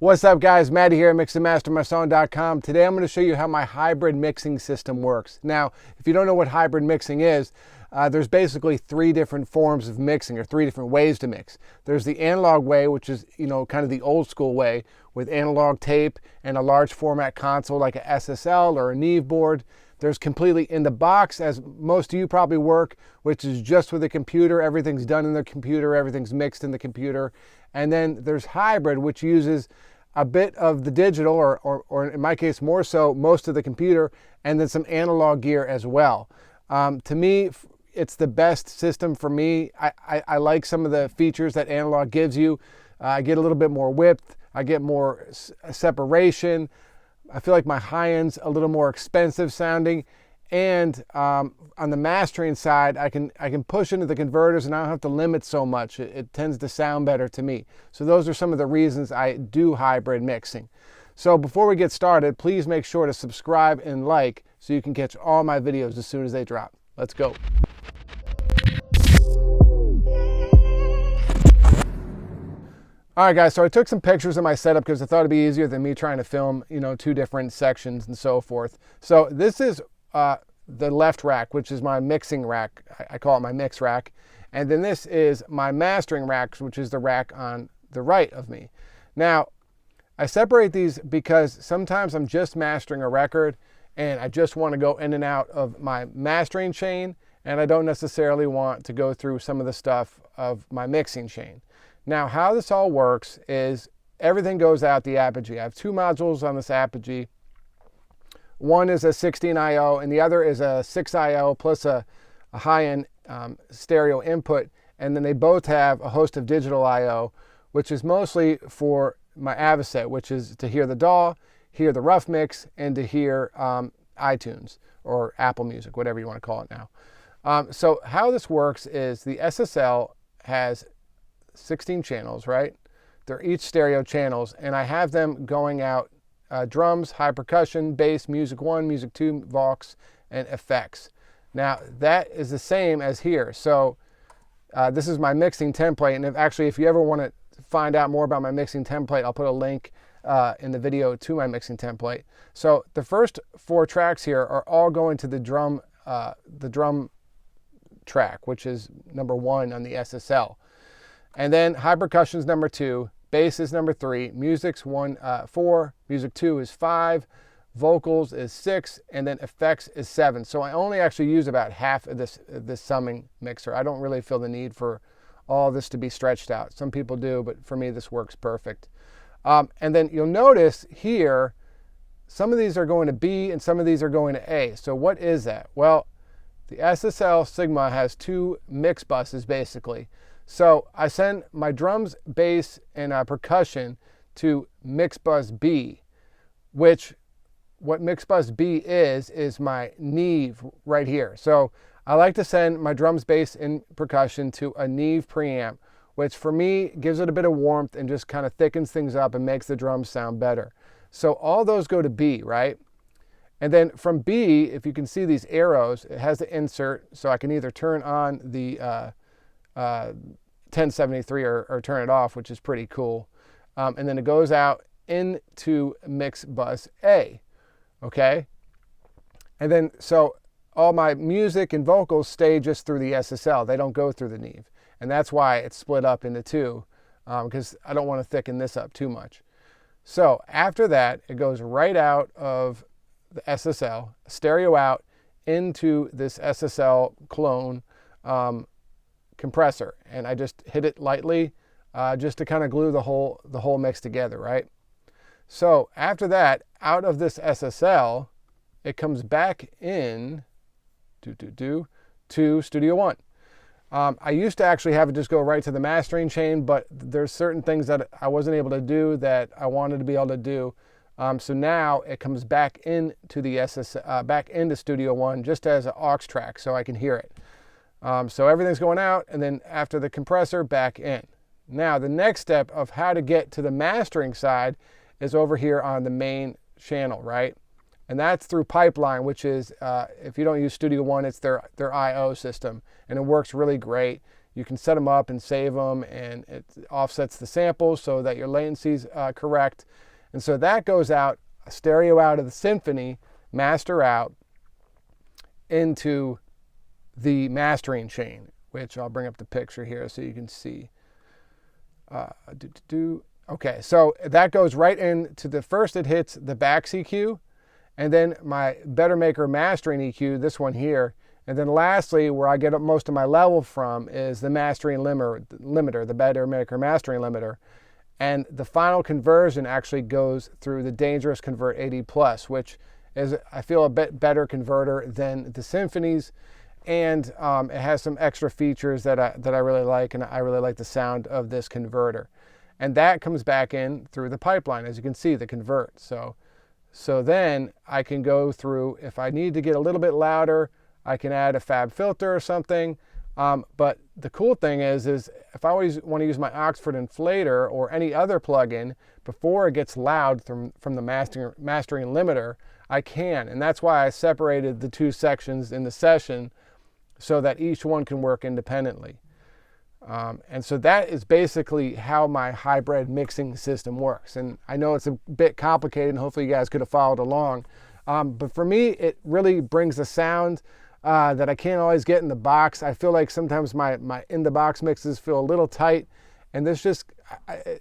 What's up, guys? Matty here at mixandmastermysong.com. Today I'm going to show you how my hybrid mixing system works. Now, if you don't know what hybrid mixing is, there's basically three different forms of mixing, or three different ways to mix. There's the analog way, which is, kind of the old school way with analog tape and a large format console like a SSL or a Neve board. There's completely in the box, as most of you probably work, which is just with a computer. Everything's done in the computer, everything's mixed in the computer. And then there's hybrid, which uses a bit of the digital, or in my case more so, most of the computer, and then some analog gear as well. To me, it's the best system for me. I like some of the features that analog gives you. I get a little bit more width, I get more separation. I feel like my high end's a little more expensive sounding, and on the mastering side, I can push into the converters and I don't have to limit so much. It tends to sound better to me. So those are some of the reasons I do hybrid mixing. So before we get started, please make sure to subscribe and like so you can catch all my videos as soon as they drop. Let's go. All right, guys, so I took some pictures of my setup because I thought it'd be easier than me trying to film, two different sections and so forth. So this is the left rack, which is my mixing rack. I call it my mix rack. And then this is my mastering rack, which is the rack on the right of me. Now, I separate these because sometimes I'm just mastering a record and I just want to go in and out of my mastering chain, and I don't necessarily want to go through some of the stuff of my mixing chain. Now, how this all works is everything goes out the Apogee. I have two modules on this Apogee. One is a 16 IO and the other is a 6 IO plus a high-end stereo input. And then they both have a host of digital IO, which is mostly for my Avocet, which is to hear the DAW, hear the rough mix, and to hear iTunes or Apple Music, whatever you want to call it now. So how this works is the SSL has 16 channels, right? They're each stereo channels, and I have them going out drums, high percussion, bass, music 1, music 2, Vox, and effects. Now, that is the same as here. So this is my mixing template, and if you ever want to find out more about my mixing template, I'll put a link in the video to my mixing template. So the first 4 tracks here are all going to the drum track, which is number 1 on the SSL. And then high percussion is number 2, bass is number 3, music's 4, music 2 is 5, vocals is 6, and then effects is 7. So I only actually use about half of this summing mixer. I don't really feel the need for all this to be stretched out. Some people do, but for me this works perfect. And then you'll notice here, some of these are going to B and some of these are going to A. So what is that? Well, the SSL Sigma has 2 mix buses basically. So I send my drums, bass, and percussion to mix bus B, which what mix bus B is my Neve right here. So I like to send my drums, bass, and percussion to a Neve preamp, which for me gives it a bit of warmth and just kind of thickens things up and makes the drums sound better. So all those go to B, right? And then from B, if you can see these arrows, it has the insert, so I can either turn on the 1073 or turn it off, which is pretty cool. And then it goes out into mix bus A, okay? And then, so all my music and vocals stay just through the SSL. They don't go through the Neve. And that's why it's split up into 2, because I don't want to thicken this up too much. So after that, it goes right out of the SSL, stereo out into this SSL clone compressor, and I just hit it lightly just to kind of glue the whole mix together, right? So after that, out of this SSL, it comes back in to Studio One. I used to actually have it just go right to the mastering chain, but there's certain things that I wasn't able to do that I wanted to be able to do. So now it comes back into the back into Studio One just as an aux track, so I can hear it. So everything's going out, and then after the compressor, back in. Now, the next step of how to get to the mastering side is over here on the main channel, right? And that's through Pipeline, which is, if you don't use Studio One, it's their I/O system, and it works really great. You can set them up and save them, and it offsets the samples so that your latency's correct. And so that goes out, stereo out of the Symphony, master out into the mastering chain, which I'll bring up the picture here so you can see. Okay, so that goes right into the first, it hits the back EQ, and then my Better Maker mastering EQ, this one here. And then lastly, where I get most of my level from is the mastering limiter, the Better Maker mastering limiter. And the final conversion actually goes through the Dangerous Convert 80 Plus, which is, I feel, a bit better converter than the Symphonies. And it has some extra features that I really like, and I really like the sound of this converter. And that comes back in through the pipeline, as you can see, the convert. So then I can go through, if I need to get a little bit louder, I can add a fab filter or something. But the cool thing is if I always want to use my Oxford Inflator or any other plugin before it gets loud from the mastering limiter, I can. And that's why I separated the two sections in the session so that each one can work independently. And so that is basically how my hybrid mixing system works. And I know it's a bit complicated, and hopefully you guys could have followed along. But for me, it really brings a sound that I can't always get in the box. I feel like sometimes my in-the-box mixes feel a little tight, and this just,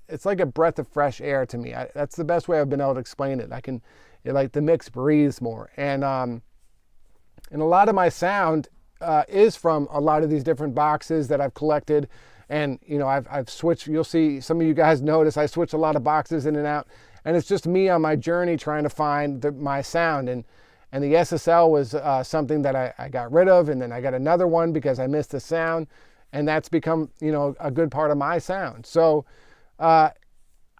it's like a breath of fresh air to me. That's the best way I've been able to explain it. Like the mix breathes more. And a lot of my sound is from a lot of these different boxes that I've collected. And, you know, I've switched, you'll see, some of you guys notice I switch a lot of boxes in and out. And it's just me on my journey trying to find my sound. And the SSL was something that I got rid of, and then I got another one because I missed the sound, and that's become, you know, a good part of my sound. So I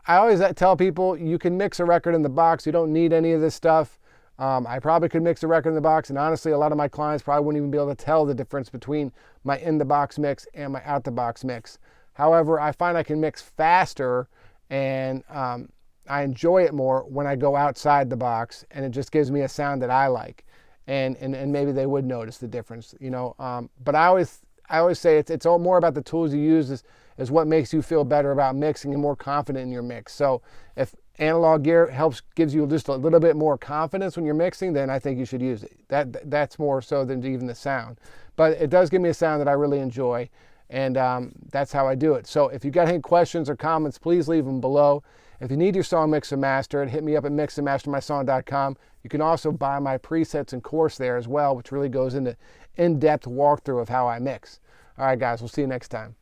always tell people you can mix a record in the box. You don't need any of this stuff. I probably could mix a record in the box, and honestly, a lot of my clients probably wouldn't even be able to tell the difference between my in-the-box mix and my out-the-box mix. However, I find I can mix faster, and I enjoy it more when I go outside the box, and it just gives me a sound that I like, and maybe they would notice the difference, you know. But I always say it's all more about the tools you use is what makes you feel better about mixing and more confident in your mix. So if analog gear gives you just a little bit more confidence when you're mixing, then I think you should use it. That's more so than even the sound. But it does give me a sound that I really enjoy, and that's how I do it. So if you got any questions or comments, please leave them below. If you need your song mixed and mastered, hit me up at mixandmastermysong.com. You can also buy my presets and course there as well, which really goes into in-depth walkthrough of how I mix. All right, guys, we'll see you next time.